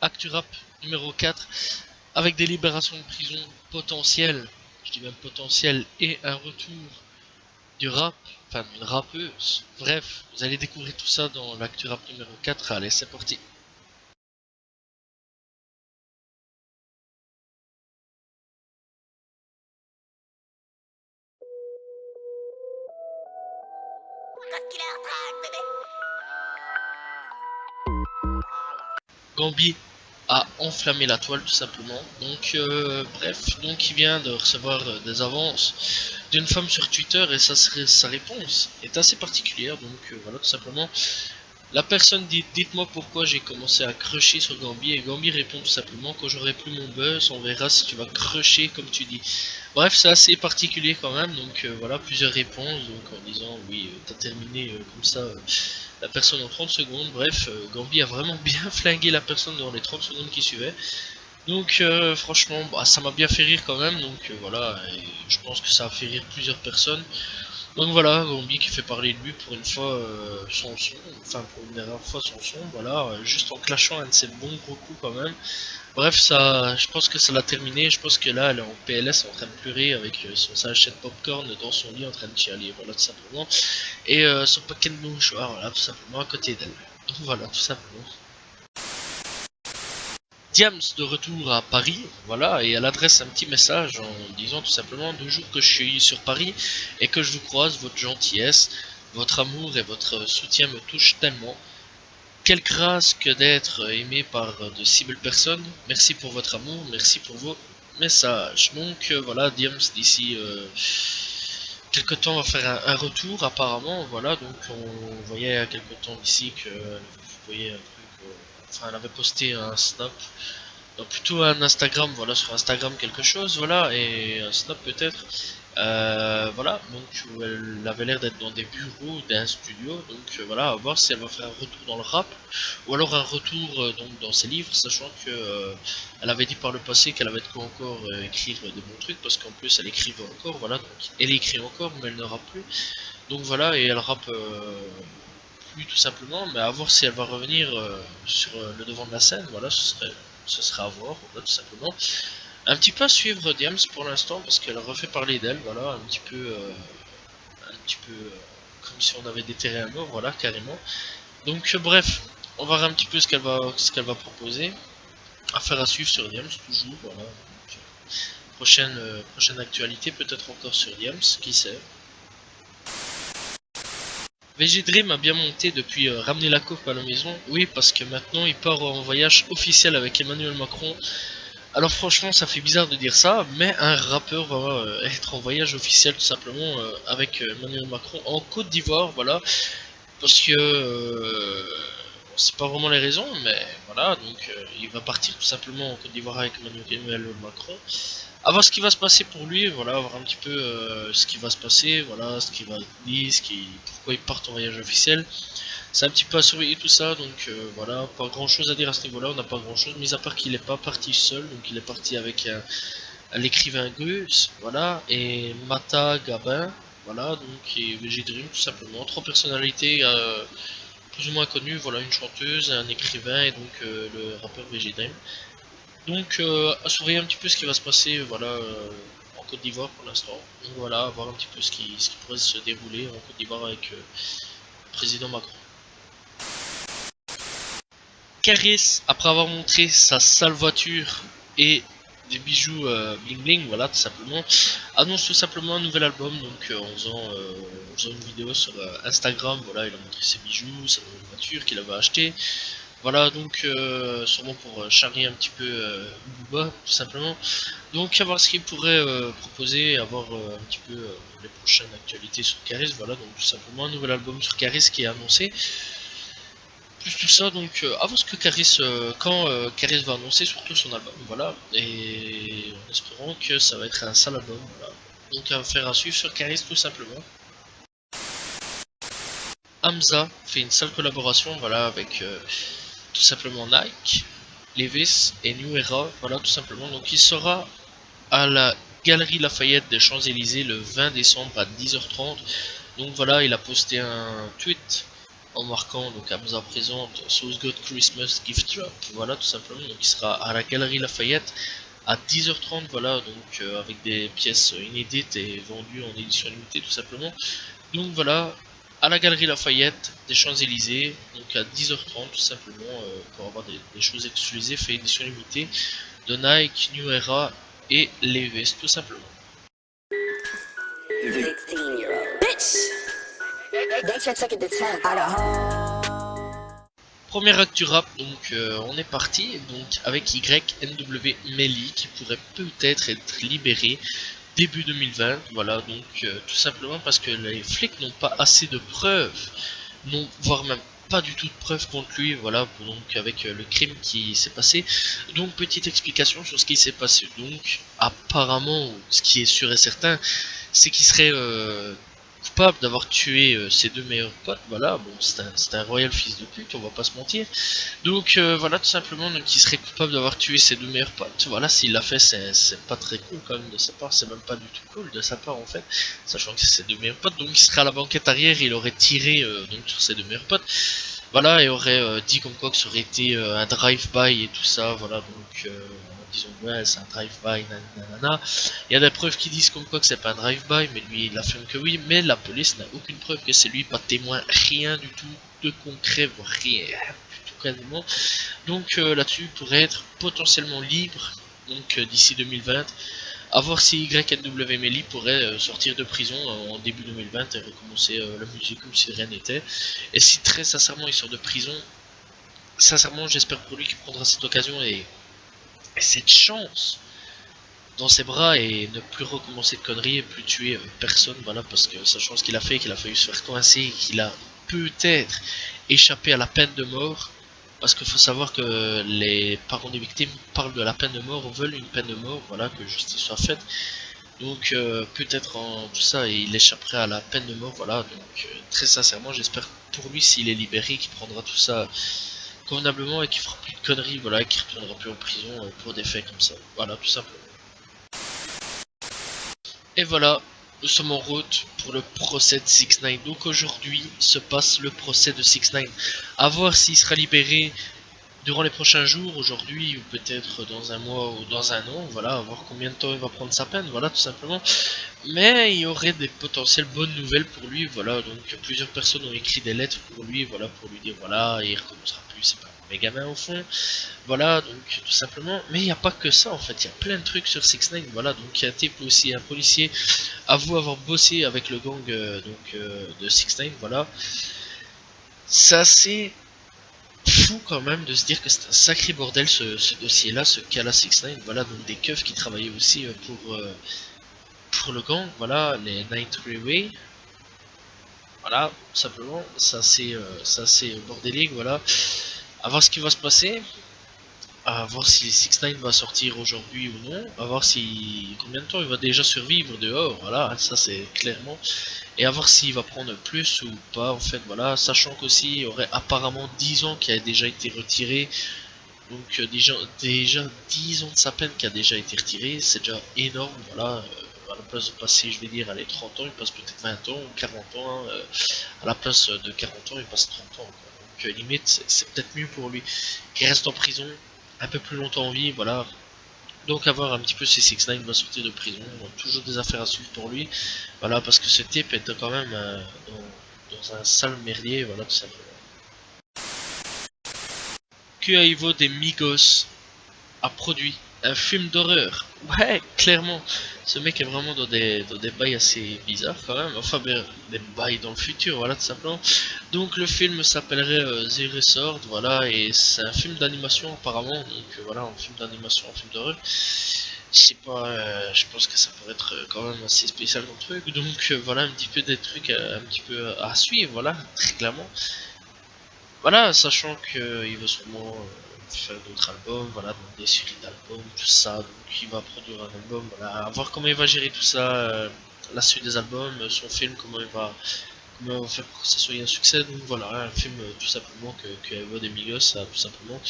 Actu Rap numéro 4, avec des libérations de prison potentielles, je dis même potentielles, et un retour du rap, enfin d'une rappeuse. Bref, vous allez découvrir tout ça dans l'actu rap numéro 4, allez c'est parti. Gambi a enflammé la toile tout simplement. Donc bref, donc il vient de recevoir des avances d'une femme sur Twitter et sa réponse est assez particulière. Donc voilà tout simplement. La personne dit dites-moi pourquoi j'ai commencé à crusher sur Gambi et Gambi répond tout simplement quand j'aurai plus mon buzz on verra si tu vas crusher comme tu dis. Bref c'est assez particulier quand même donc voilà plusieurs réponses donc en disant oui t'as terminé comme ça la personne en 30 secondes. Bref Gambi a vraiment bien flingué la personne dans les 30 secondes qui suivaient. Donc franchement bah, ça m'a bien fait rire quand même donc voilà et je pense que ça a fait rire plusieurs personnes. Donc voilà, Gambi qui fait parler de lui pour une fois son son, enfin pour une dernière fois son son, voilà, juste en clashant un de ses bons gros coups quand même. Bref, ça, je pense que ça l'a terminé, je pense que là elle est en PLS en train de pleurer avec son sachet de popcorn dans son lit en train de chialer, voilà tout simplement. Et son paquet de mouchoirs, voilà tout simplement à côté d'elle. Donc voilà, tout simplement. Diams de retour à Paris, voilà, et elle adresse un petit message en disant tout simplement 2 jours que je suis sur Paris et que je vous croise, votre gentillesse, votre amour et votre soutien me touchent tellement. Quelle grâce que d'être aimé par de si belles personnes. Merci pour votre amour, merci pour vos messages. Donc voilà, Diams d'ici quelque temps va faire un retour apparemment, voilà, donc on voyait il y a quelque temps d'ici que vous voyez un truc, enfin elle avait posté un snap donc plutôt un Instagram, voilà, sur Instagram quelque chose, voilà, et un Snap peut-être, voilà, donc où elle avait l'air d'être dans des bureaux d'un studio, donc voilà, à voir si elle va faire un retour dans le rap, ou alors un retour donc dans ses livres, sachant que elle avait dit par le passé qu'elle avait de quoi encore écrire des bons trucs, parce qu'en plus elle écrivait encore, voilà, donc elle écrit encore, mais elle ne rappe plus, donc voilà, et elle rappe plus tout simplement, mais à voir si elle va revenir sur le devant de la scène, voilà, ce serait à voir, voilà, tout simplement. Un petit peu à suivre Diams pour l'instant, parce qu'elle refait parler d'elle, voilà, un petit peu comme si on avait déterré un mort, voilà, carrément. Donc bref, on va voir un petit peu ce qu'elle va proposer. Affaire à suivre sur Diams, toujours, voilà. Donc, prochaine actualité, peut-être encore sur Diams, qui sait. VG Dream a bien monté depuis ramener la coupe à la maison. Oui, parce que maintenant il part en voyage officiel avec Emmanuel Macron. Alors franchement, ça fait bizarre de dire ça, mais un rappeur va être en voyage officiel tout simplement avec Emmanuel Macron en Côte d'Ivoire, voilà. Parce que on sait pas vraiment les raisons, mais voilà, donc il va partir tout simplement en Côte d'Ivoire avec Emmanuel Macron. À voir ce qui va se passer pour lui, voilà, voir un petit peu ce qui va se passer, voilà, ce qu'il va dire, pourquoi il part en voyage officiel. C'est un petit peu à surveiller tout ça, donc voilà, pas grand chose à dire à ce niveau-là, on n'a pas grand chose, mis à part qu'il n'est pas parti seul, donc il est parti avec l'écrivain Gus, voilà, et Mata Gabin, voilà, donc et VG Dream tout simplement, 3 personnalités plus ou moins connues, voilà, une chanteuse, un écrivain et donc le rappeur VG Dream. Donc à surveiller un petit peu ce qui va se passer voilà, en Côte d'Ivoire pour l'instant. Donc voilà, voir un petit peu ce qui pourrait se dérouler en Côte d'Ivoire avec le président Macron. Caris, après avoir montré sa sale voiture et des bijoux bling bling, voilà tout simplement, annonce tout simplement un nouvel album, donc en faisant une vidéo sur Instagram, voilà il a montré ses bijoux, sa nouvelle voiture qu'il avait acheté. Voilà donc sûrement pour charrier un petit peu Booba tout simplement. Donc à voir ce qu'il pourrait proposer, à voir un petit peu les prochaines actualités sur Caris, voilà donc tout simplement un nouvel album sur Caris qui est annoncé. Plus tout ça donc à voir ce que Caris, quand Caris va annoncer surtout son album, voilà, et en espérant que ça va être un sale album, voilà. Donc à faire à suivre sur Caris tout simplement. Hamza fait une sale collaboration voilà avec tout simplement Nike, Levi's et New Era, voilà tout simplement. Donc il sera à la Galerie Lafayette des Champs-Élysées le 20 décembre à 10h30. Donc voilà, il a posté un tweet en marquant donc Hamza présente So's Got Christmas Gift Drop, voilà tout simplement. Donc il sera à la Galerie Lafayette à 10h30, voilà, donc avec des pièces inédites et vendues en édition limitée tout simplement. Donc voilà, à la Galerie Lafayette des Champs-Élysées, donc à 10h30 tout simplement, pour avoir des choses exclusives et édition limitée de Nike, New Era et Levi's tout simplement. Première actu rap, donc on est parti donc avec YNW Melly qui pourrait peut-être être libéré début 2020, voilà, donc tout simplement parce que les flics n'ont pas assez de preuves, non, voire même pas du tout de preuves contre lui, voilà, donc avec le crime qui s'est passé. Donc petite explication sur ce qui s'est passé. Donc apparemment, ce qui est sûr et certain, c'est qu'il serait coupable d'avoir tué ses deux meilleurs potes, voilà, bon c'est un royal fils de pute, on va pas se mentir. Donc voilà tout simplement, donc il serait coupable d'avoir tué ses deux meilleurs potes, voilà, s'il l'a fait c'est pas très cool quand même de sa part, c'est même pas du tout cool de sa part en fait, sachant que c'est ses deux meilleurs potes, donc il serait à la banquette arrière, il aurait tiré donc sur ses deux meilleurs potes, voilà, et aurait dit comme quoi que ça aurait été un drive-by et tout ça, voilà, donc disons ouais c'est un drive-by, nanana. Il y a des preuves qui disent comme quoi que c'est pas un drive-by, mais lui il affirme que oui, mais la police n'a aucune preuve que c'est lui, pas de témoin, rien du tout de concret, voire rien du tout quasiment. Donc là-dessus il pourrait être potentiellement libre, donc d'ici 2020. A voir si YNW Melly pourrait sortir de prison en début 2020 et recommencer la musique comme si rien n'était. Et si très sincèrement il sort de prison, sincèrement j'espère pour lui qu'il prendra cette occasion et cette chance dans ses bras et ne plus recommencer de conneries et plus tuer personne, voilà, parce que sachant ce qu'il a fait, qu'il a failli se faire coincer et qu'il a peut-être échappé à la peine de mort, parce qu'il faut savoir que les parents des victimes parlent de la peine de mort, veulent une peine de mort, voilà, que justice soit faite. Donc peut-être en tout ça il échapperait à la peine de mort, voilà, donc très sincèrement j'espère pour lui s'il est libéré qu'il prendra tout ça convenablement et qu'il fera plus de conneries, voilà, et qu'il retournera plus en prison pour des faits comme ça, voilà tout simplement. Et voilà, nous sommes en route pour le procès de 6ix9ine. Donc aujourd'hui se passe le procès de 6ix9ine. A voir s'il sera libéré durant les prochains jours, aujourd'hui ou peut-être dans un mois ou dans un an, voilà, à voir combien de temps il va prendre sa peine, voilà tout simplement. Mais il y aurait des potentielles bonnes nouvelles pour lui, voilà, donc plusieurs personnes ont écrit des lettres pour lui, voilà, pour lui dire voilà, il recommencera plus, c'est pas un méga gamin au fond, voilà, donc tout simplement. Mais il n'y a pas que ça en fait, il y a plein de trucs sur 6ix9ine, voilà, donc il y a un type aussi, un policier, avoue avoir bossé avec le gang de 6ix9ine, voilà. C'est assez fou quand même de se dire que c'est un sacré bordel ce dossier là, ce cas là 6ix9ine, voilà, donc des keufs qui travaillaient aussi pour le gang, voilà, les Night Railway, voilà, simplement, ça c'est bordélique, voilà, à voir ce qui va se passer, à voir si 6ix9ine va sortir aujourd'hui ou non, à voir si combien de temps il va déjà survivre dehors, voilà, ça c'est clairement, et à voir s'il va prendre plus ou pas en fait, voilà, sachant qu'aussi il y aurait apparemment 10 ans qui a déjà été retiré, donc déjà 10 ans de sa peine qui a déjà été retiré, c'est déjà énorme, voilà, à la place de passer, je vais dire, allez, 30 ans, il passe peut-être 20 ans ou 40 ans, hein, à la place de 40 ans, il passe 30 ans, quoi. Donc limite, c'est peut-être mieux pour lui qu'il reste en prison un peu plus longtemps en vie, voilà. Donc à voir un petit peu si 6ix9ine va sortir de prison, toujours des affaires à suivre pour lui, voilà, parce que ce type est quand même dans un sale merdier, voilà, tout simplement. QAIVO des Migos a produit un film d'horreur. Ouais, clairement. Ce mec est vraiment dans des bails assez bizarres quand même. Enfin, ben, des bails dans le futur, voilà, tout simplement. Donc, le film s'appellerait The Resort, voilà, et c'est un film d'animation apparemment. Donc, voilà, un film d'animation, un film d'horreur. Je sais pas, je pense que ça pourrait être quand même assez spécial comme truc. Donc, voilà, un petit peu des trucs un petit peu à suivre, voilà, très clairement. Voilà, sachant qu'il va sûrement faire d'autres albums, voilà, donc des séries d'albums, tout ça, donc il va produire un album, voilà, à voir comment il va gérer tout ça, la suite des albums, son film, comment il va faire pour que ça soit un succès, donc voilà, un film tout simplement que Evo des Migos a tout simplement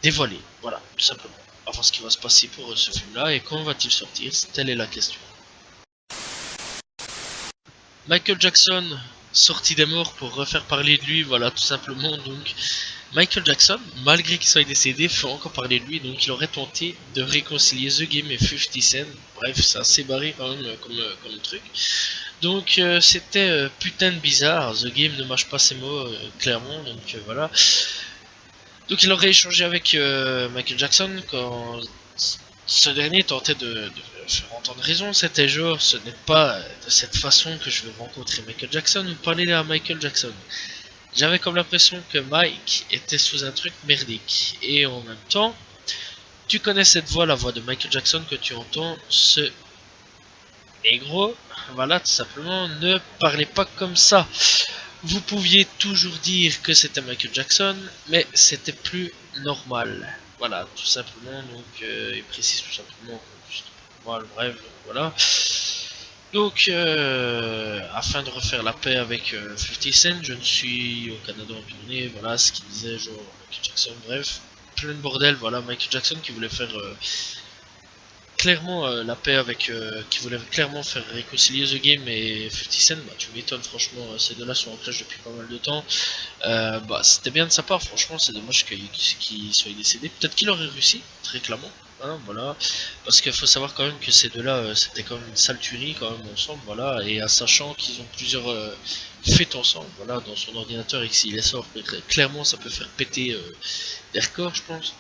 dévoilé, voilà, tout simplement. enfin ce qui va se passer pour ce film-là et quand va-t-il sortir, telle est la question. Michael Jackson, sorti des morts pour refaire parler de lui, voilà tout simplement. Donc Michael Jackson, malgré qu'il soit décédé, fait encore parler de lui, donc il aurait tenté de réconcilier The Game et 50 Cent. Bref, c'est assez barré quand même comme truc. Donc c'était putain de bizarre, The Game ne mâche pas ses mots clairement, donc voilà. Donc il aurait échangé avec Michael Jackson quand ce dernier tentait de faire entendre raison. C'était genre, ce n'est pas de cette façon que je veux rencontrer Michael Jackson ou parler à Michael Jackson. J'avais comme l'impression que Mike était sous un truc merdique. Et en même temps, tu connais cette voix, la voix de Michael Jackson que tu entends, ce négro, voilà, tout simplement, ne parlez pas comme ça. Vous pouviez toujours dire que c'était Michael Jackson, mais c'était plus normal. Voilà, tout simplement, donc il précise tout simplement, voilà, bref, voilà. Donc, afin de refaire la paix avec 50 Cent, je ne suis au Canada en tournée, voilà ce qu'il disait, genre Michael Jackson, bref, plein de bordel, voilà, Michael Jackson qui voulait faire clairement la paix avec, qui voulait clairement faire réconcilier The Game et 50 Cent, bah tu m'étonnes franchement, ces deux-là sont en clash depuis pas mal de temps, bah c'était bien de sa part, franchement c'est dommage qu'il soit décédé, peut-être qu'il aurait réussi, très clairement, hein, voilà, parce qu'il faut savoir quand même que ces deux-là, c'était quand même une sale tuerie quand même ensemble, voilà, et en sachant qu'ils ont plusieurs fêtes ensemble, voilà, dans son ordinateur et que s'il les sort, clairement ça peut faire péter des records je pense,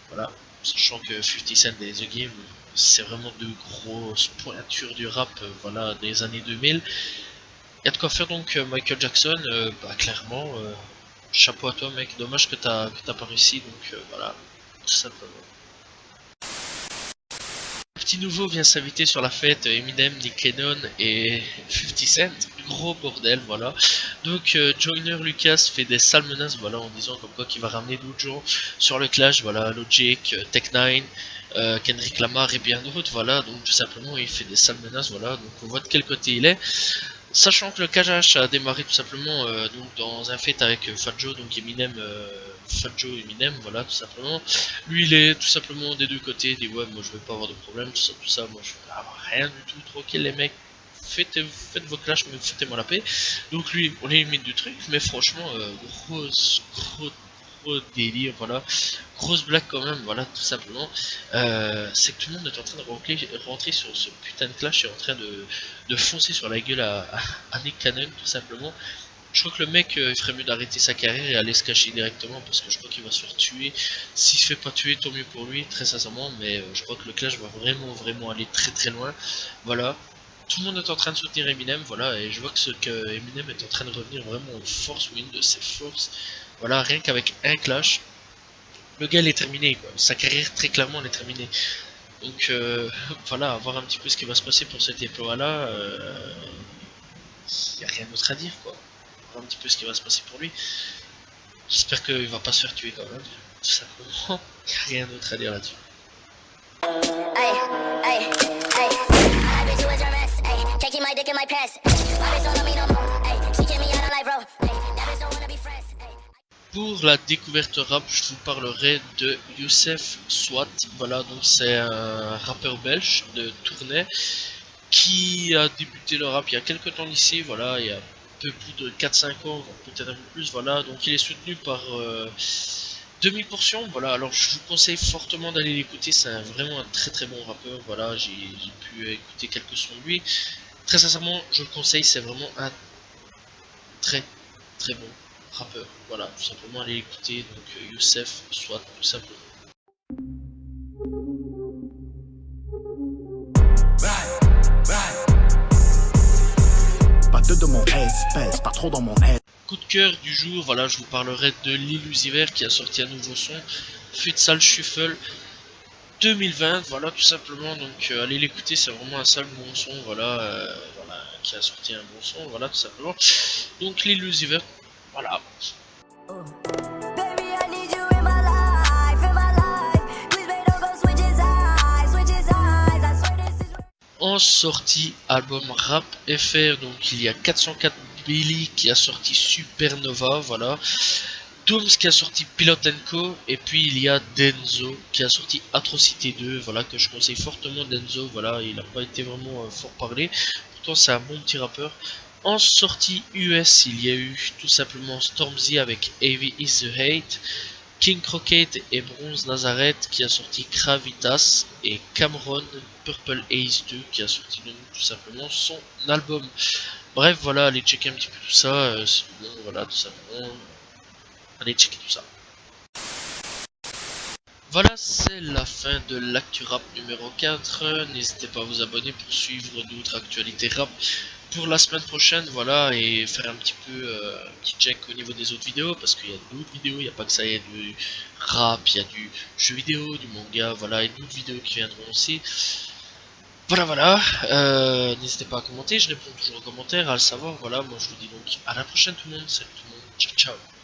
voilà, sachant que 50 Cent et The Game, c'est vraiment de grosses pointures du rap, voilà, des années 2000. Il y a de quoi faire donc Michael Jackson, bah clairement, chapeau à toi mec, dommage que t'as pas réussi, donc voilà, tout simplement. Petit nouveau vient s'inviter sur la fête, Eminem, Nick Cannon et 50 Cent, gros bordel, voilà. Donc Joyner Lucas fait des sales menaces, voilà, en disant comme quoi qu'il va ramener d'autres gens sur le clash, voilà, Logic, Tech9, Kendrick Lamar et bien d'autres, voilà, donc tout simplement il fait des sales menaces, voilà, donc on voit de quel côté il est. Sachant que le clash a démarré tout simplement donc dans un fait avec Fat Joe, donc Eminem, Fat Joe Eminem, voilà tout simplement. Lui il est tout simplement des deux côtés, il dit ouais moi je veux pas avoir de problème, tout ça, moi je veux avoir rien du tout, tranquille les mecs, faites vos clashs mais foutez-moi la paix. Donc lui on est limite du truc, mais franchement gros délire, voilà, grosse blague quand même, voilà tout simplement. C'est que tout le monde est en train de rentrer sur ce putain de clash et en train de foncer sur la gueule à Nick Cannon tout simplement. Je crois que le mec il ferait mieux d'arrêter sa carrière et aller se cacher directement parce que je crois qu'il va se faire tuer. S'il se fait pas tuer, tant mieux pour lui, très sincèrement, mais je crois que le clash va vraiment aller très loin. Voilà. Tout le monde est en train de soutenir Eminem, voilà, et je vois que Eminem est en train de revenir vraiment en force ou une de ses forces. Voilà, rien qu'avec un clash, le gars il est terminé, quoi. Sa carrière très clairement elle est terminée. Donc voilà, voir un petit peu ce qui va se passer pour cet époque là, y a rien d'autre à dire quoi. Voir un petit peu ce qui va se passer pour lui. J'espère qu'il va pas se faire tuer quand même, tout simplement. Y a rien d'autre à dire là-dessus. Pour la découverte rap, je vous parlerai de Youssef Swat. Voilà, donc c'est un rappeur belge de Tournai qui a débuté le rap il y a quelques temps d'ici. Voilà, il y a un peu plus de 4-5 ans, peut-être un peu plus. Voilà, donc il est soutenu par Demi-Portion. Voilà, alors je vous conseille fortement d'aller l'écouter. C'est vraiment un très bon rappeur. Voilà, j'ai pu écouter quelques sons de lui. Très sincèrement, je le conseille. C'est vraiment un très bon rappeur, voilà, tout simplement allez écouter donc Youssef Swat tout simplement. Pas deux de mon espèce, pas trop dans mon aide. Coup de cœur du jour, voilà, je vous parlerai de Lil Uzi Vert qui a sorti un nouveau son, Futsal Shuffle 2020, voilà tout simplement, donc allez l'écouter, c'est vraiment un sale bon son, voilà, voilà, qui a sorti un bon son, voilà tout simplement. Donc Lil Uzi Vert, voilà. En sortie album Rap FR, donc il y a 404 Billy qui a sorti Supernova, voilà. Dooms qui a sorti Pilot Co, et puis il y a Denzo qui a sorti Atrocité 2, voilà, que je conseille fortement. Denzo, voilà, il n'a pas été vraiment fort parlé, pourtant c'est un bon petit rappeur. En sortie US, il y a eu tout simplement Stormzy avec Heavy is the Hate, King Crockett et Bronze Nazareth qui a sorti Gravitas, et Cameron Purple Haze 2 qui a sorti tout simplement son album. Bref, voilà, allez checker un petit peu tout ça, c'est bon, voilà, tout simplement. Allez checker tout ça. Voilà, c'est la fin de l'actu rap numéro 4. N'hésitez pas à vous abonner pour suivre d'autres actualités rap pour la semaine prochaine, voilà, et faire un petit peu un petit check au niveau des autres vidéos, parce qu'il y a d'autres vidéos, il n'y a pas que ça, il y a du rap, il y a du jeu vidéo, du manga, voilà, et d'autres vidéos qui viendront aussi. Voilà, n'hésitez pas à commenter, je réponds toujours aux commentaires, à le savoir, voilà, moi je vous dis donc à la prochaine tout le monde, salut tout le monde, ciao ciao.